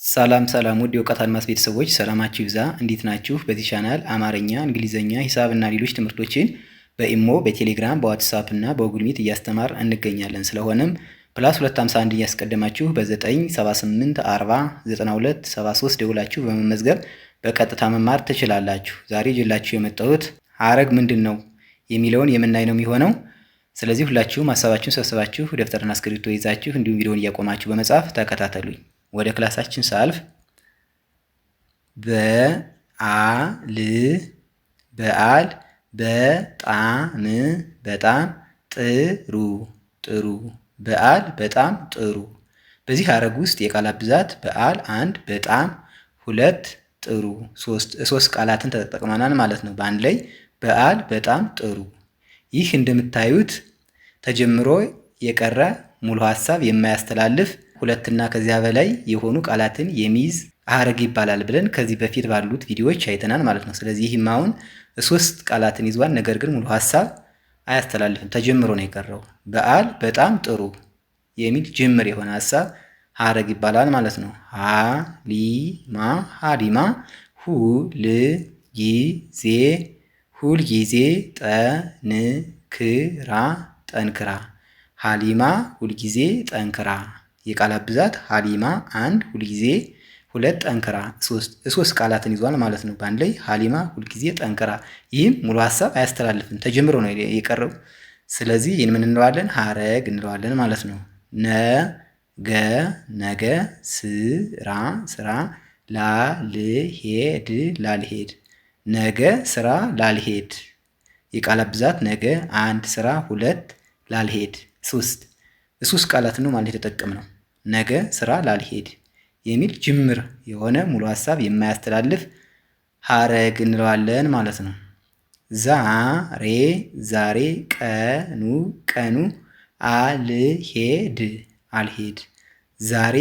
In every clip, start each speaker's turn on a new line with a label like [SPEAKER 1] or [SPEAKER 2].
[SPEAKER 1] ሰላም ውድ የእውቀት አድማስ ቤተሰቦች ሰላማችሁ ይብዛ። እንዴት ናችሁ? በዚህ ቻናል አማርኛ፣ እንግሊዘኛ፣ ሂሳብ እና ሌሎች ትምህርቶችን በኢሞ፣ በቴሌግራም፣ በዋትሳፕ እና በጉግል ሚት እያስተማር እንገኛለን። ስለሆነም ፕላስ 251 እያስቀደማችሁ በ978 40 92 73 ደውላችሁ በመመዝገብ በቀጥታ መማር ትችላላችሁ። ዛሬ ይዤላችሁ የመጣሁት ሐረግ ምንድን ነው የሚለውን የምናይ ነው የሚሆነው። ስለዚህ ሁላችሁም ሀሳባችሁን ሰብስባችሁ ደብተርና እስክሪብቶ ይዛችሁ እንዲሁም ቪዲዮውን እያቆማችሁ በመጻፍ ተከታተሉኝ። ወደ ክላሳችን ሳልፍ በዓል በጣም ጥሩ በዓል በጣም ጥሩ። በዚህ ሐረግ ውስጥ የቃላት ብዛት በዓል 1 በጣም 2 ጥሩ 3 ቃላትን ተጠቅመናል ማለት ነው። በአንድ ላይ በዓል በጣም ጥሩ። ይህ እንደምታዩት ተጀምሮ የቀረ ሙሉ ሐሳብ የማያስተላልፍ ሁለትና ከዚያ በላይ የሆኑ ቃላትን የሚይዝ ሐረግ ይባላል ብለን ከዚህ በፊት ባሉት ቪዲዮዎች አይተናል ማለት ነው። ስለዚህ ይህም አሁን 3 ቃላትን ይዟል፣ ነገር ግን ሙሉ ሐሳብ አያስተላልፍም። ተጀምሮ ነው የቀረው። በዓል በጣም ጥሩ የሚል ጅምር የሆነ ሐሳብ ሐረግ ይባላል ማለት ነው። ሀሊማ ሁልጊዜ ጠንክራ ሀሊማ ሁልጊዜ ጠንክራ። የቃላት ብዛት ሀሊማ 1 ሁልጊዜ 2 ጠንክራ 3 ቃላትን ይዟል ማለት ነው። በአንድ ላይ ሀሊማ ሁልጊዜ ጠንክራ። ይህም ሙሉ ሐሳብ አያስተላልፍም፣ ተጀምሮ ነው የቀረው። ስለዚህ ይህን ምን እንለዋለን? ሐረግ እንለዋለን ማለት ነው። ነገ ስራ ላልሄድ ነገ ስራ ላልሄድ። የቃላት ብዛት ነገ 1 ስራ 2 ላልሄድ 3 ቃላት ነው ማለት የተጠቀምነው። ነገ ስራ ላልሄድ የሚል ጅምር የሆነ ሙሉ ሐሳብ የማያስተላልፍ ሐረግ እንለዋለን ማለት ነው። ዛሬ ቀኑ አልሄድ ዛሬ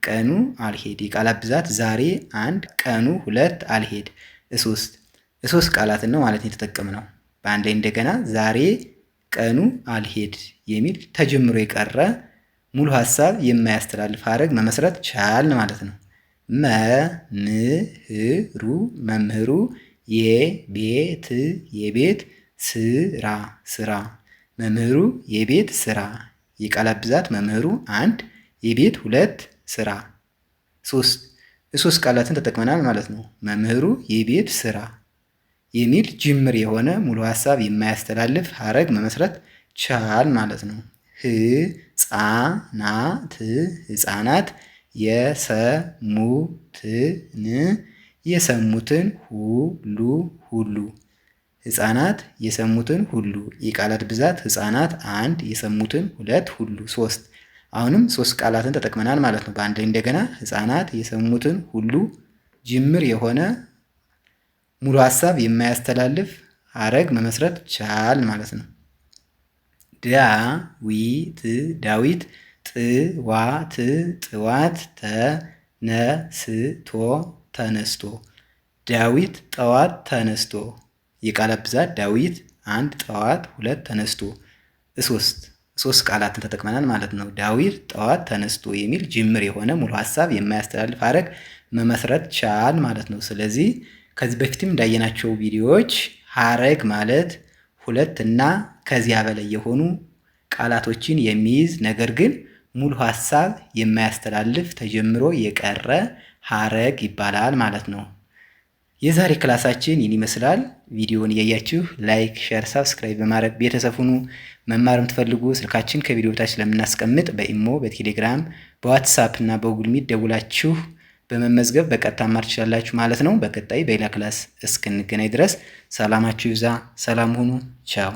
[SPEAKER 1] ቀኑ አልሄድ። የቃላት ብዛት ዛሬ 1 ቀኑ 2 አልሄድ 3 ቃላትን ነው ማለት የተጠቀምነው። በአንድ ላይ እንደገና ዛሬ ቀኑ አልሄድ የሚል ተጀምሮ የቀረ ሙሉ ሐሳብ የማያስተላልፍ ሐረግ መመስረት ቻልን ማለት ነው። መምህሩ የቤት ስራ መምህሩ የቤት ስራ። የቃላት ብዛት መምህሩ 1 የቤት 2 ስራ 3 ቃላትን ተጠቅመናል ማለት ነው። መምህሩ የቤት ስራ የሚል ጅምር የሆነ ሙሉ ሐሳብ የማያስተላልፍ ሐረግ መመስረት ቻል ማለት ነው። ህፃናት የሰሙትን ሁሉ ህፃናት የሰሙትን ሁሉ። የቃላት ብዛት ህፃናት 1 የሰሙትን 2 ሁሉ 3። አሁንም 3 ቃላትን ተጠቅመናል ማለት ነው። በአንድ ላይ እንደገና ህፃናት የሰሙትን ሁሉ ጅምር የሆነ ሙሉ ሐሳብ የማያስተላልፍ ሐረግ መመስረት ቻል ማለት ነው። ዳዊት ጥዋት ተነስቶ ዳዊት ጠዋት ተነስቶ። የቃላት ብዛት ዳዊት 1 ጠዋት 2 ተነስቶ 3 ቃላትን ተጠቅመናል ማለት ነው። ዳዊት ጠዋት ተነስቶ የሚል ጅምር የሆነ ሙሉ ሐሳብ የማያስተላልፍ ሐረግ መመስረት ቻል ማለት ነው። ስለዚህ ከዚህ በፊትም እንዳየናቸው ቪዲዮዎች ሐረግ ማለት 2 እና ከዚያ በላይ የሆኑ ቃላቶችን የሚይዝ ነገር ግን ሙሉ ሐሳብ የማያስተላልፍ ተጀምሮ የቀረ ሐረግ ይባላል ማለት ነው። የዛሬ ክላሳችን ይህን ይመስላል። ቪዲዮውን እያያችሁ ላይክ፣ ሼር፣ ሳብስክራይብ በማድረግ ቤተሰብ ሁኑ። መማር የምትፈልጉ ስልካችን ከቪዲዮ በታች ስለምናስቀምጥ በኢሞ፣ በቴሌግራም፣ በዋትሳፕ እና በጉግል ሚት ደውላችሁ በመመዝገብ በቀጥታ መማር ትችላላችሁ ማለት ነው። በቀጣይ በሌላ ክላስ እስክንገናኝ ድረስ ሰላማችሁ ይብዛ። ሰላም ሁኑ። ቻው